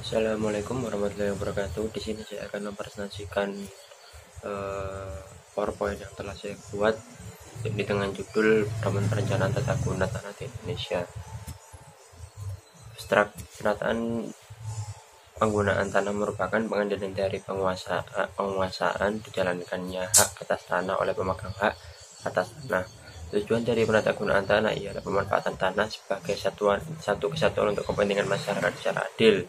Assalamualaikum warahmatullahi wabarakatuh. Di sini saya akan mempresentasikan PowerPoint yang telah saya buat ini dengan judul Pedoman Perencanaan Tata Guna Tanah di Indonesia. Abstrak penataan penggunaan tanah merupakan pengendalian dari penguasaan dijalankannya hak atas tanah oleh pemegang hak atas tanah. Tujuan dari penata gunaan tanah ialah pemanfaatan tanah sebagai satu kesatuan untuk kepentingan masyarakat secara adil.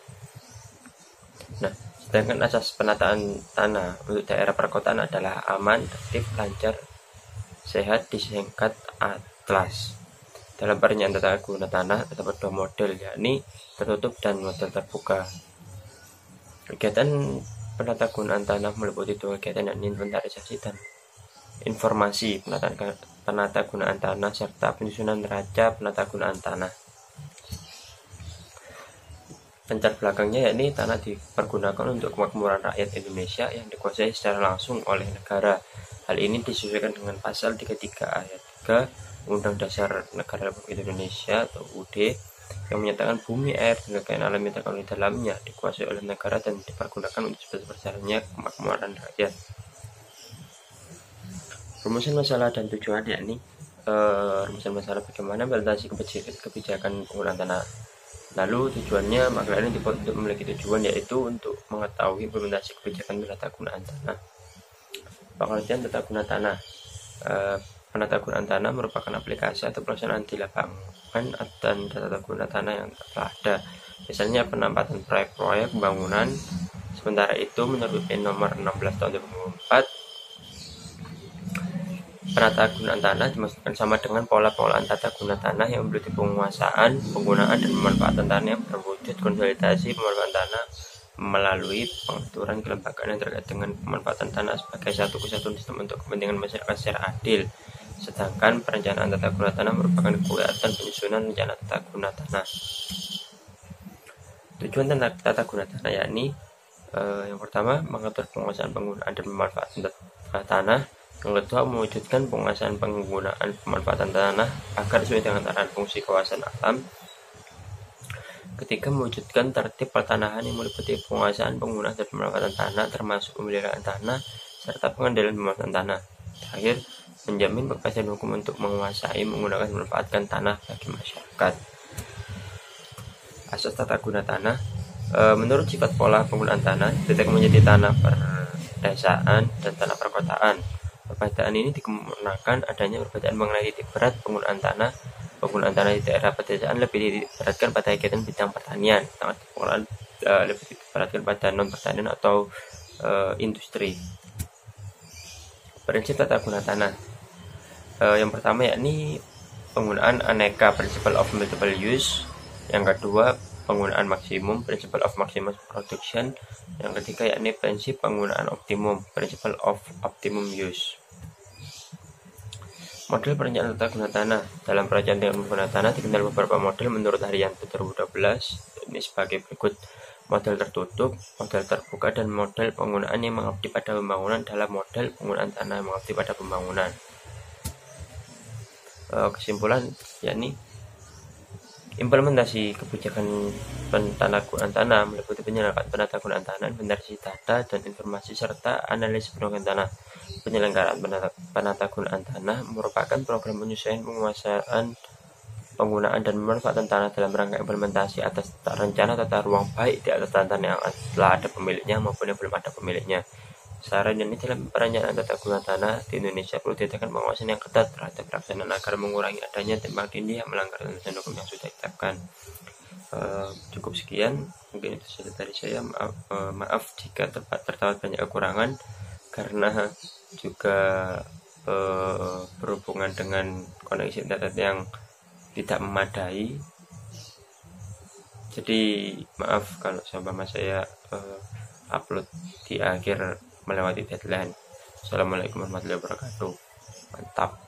Nah, sedangkan asas penataan tanah untuk daerah perkotaan adalah aman, tertib, lancar, sehat, disingkat ATLAS. Dalam perencanaan tata guna tanah terdapat dua model, yakni tertutup dan model terbuka. Kegiatan penata gunaan tanah meliputi dua kegiatan, yakni inventarisasi dan informasi penata gunaan tanah serta penyusunan neraca penata gunaan tanah. Latar belakangnya yakni tanah dipergunakan untuk kemakmuran rakyat Indonesia yang dikuasai secara langsung oleh negara. Hal ini disesuaikan dengan pasal 33 ayat 3 Undang Dasar Negara Republik Indonesia atau UUD yang menyatakan bumi, air, dan kekayaan alam yang terkandung di dalamnya dikuasai oleh negara dan dipergunakan untuk sebesar-besarnya kemakmuran rakyat. Rumusan masalah dan tujuan yakni rumusan masalah bagaimana implementasi kebijakan penggunaan tanah. Lalu tujuannya, makalah ini dibuat untuk memiliki tujuan, yaitu untuk mengetahui implementasi kebijakan penata gunaan tanah. Pengertian tata guna tanah. Penata gunaan tanah merupakan aplikasi atau pelaksanaan di lapangan dan tata guna tanah yang telah ada. Misalnya penampatan proyek-proyek pembangunan. Sementara itu, menurut PP nomor 16 tahun 2004, penata gunaan tanah dimaksudkan sama dengan pola pengelolaan tata guna tanah yang meliputi penguasaan, penggunaan, dan pemanfaatan tanah yang berwujud konsolidasi pemanfaatan tanah melalui pengaturan kelembagaan yang terkait dengan pemanfaatan tanah sebagai satu kesatuan sistem untuk kepentingan masyarakat secara adil. Sedangkan perencanaan tata guna tanah merupakan kegiatan penyusunan rencana tata guna tanah. Tujuan tata guna tanah yakni yang pertama, mengatur penguasaan, penggunaan, dan pemanfaatan tanah. Yang kedua, mewujudkan penguasaan penggunaan pemanfaatan tanah agar sesuai dengan arahan fungsi kawasan alam. Ketiga, mewujudkan tertib pertanahan yang meliputi penguasaan, penggunaan, dan pemanfaatan tanah termasuk pemeliharaan tanah serta pengendalian pemanfaatan tanah. Terakhir, menjamin kepastian hukum untuk menguasai, menggunakan, dan memanfaatkan tanah bagi masyarakat. Asas tata guna tanah. Menurut sifat pola penggunaan tanah, ditekan menjadi tanah perdesaan dan tanah perkotaan. Perbedaan ini dikarenakan adanya perbedaan mengenai titik berat penggunaan tanah. Penggunaan tanah di daerah pedesaan lebih diberatkan pada kegiatan bidang pertanian, sedangkan penggunaan lebih diberatkan pada non pertanian atau industri. Prinsip tata guna tanah. Yang pertama yakni penggunaan aneka, principle of multiple use. Yang kedua, penggunaan maksimum, principle of maximum production. Yang ketiga yakni prinsip penggunaan optimum, principle of optimum use. Model perencanaan tata guna tanah. Dalam perencanaan tata guna tanah dikenal beberapa model menurut Haryanto 2012. Ini sebagai berikut: model tertutup, model terbuka, dan model penggunaan yang mengabdi pada pembangunan. Dalam model penggunaan tanah yang mengabdi pada pembangunan, kesimpulan yakni implementasi kebijakan penata gunaan tanah meliputi penyelenggaraan penata gunaan tanah, inventarisasi data dan informasi, serta analisis penguasaan tanah. Penyelenggaraan penata gunaan tanah merupakan program penyesuaian penguasaan, penggunaan, dan pemanfaatan tanah dalam rangka implementasi atas rencana tata ruang baik di atas tanah yang telah ada pemiliknya maupun yang belum ada pemiliknya. Saran ini dalam perencanaan tata guna tanah di Indonesia perlu ditetapkan pengawasan yang ketat terhadap pelaksanaan agar mengurangi adanya tumpang tindih yang melanggar ketentuan hukum yang sudah ditetapkan. Cukup sekian, mungkin itu saja dari saya. Maaf jika terdapat banyak kekurangan karena juga berhubungan dengan koneksi internet yang tidak memadai. Jadi maaf kalau seumpama saya upload di akhir melewati deadline. Assalamualaikum warahmatullahi wabarakatuh. Mantap.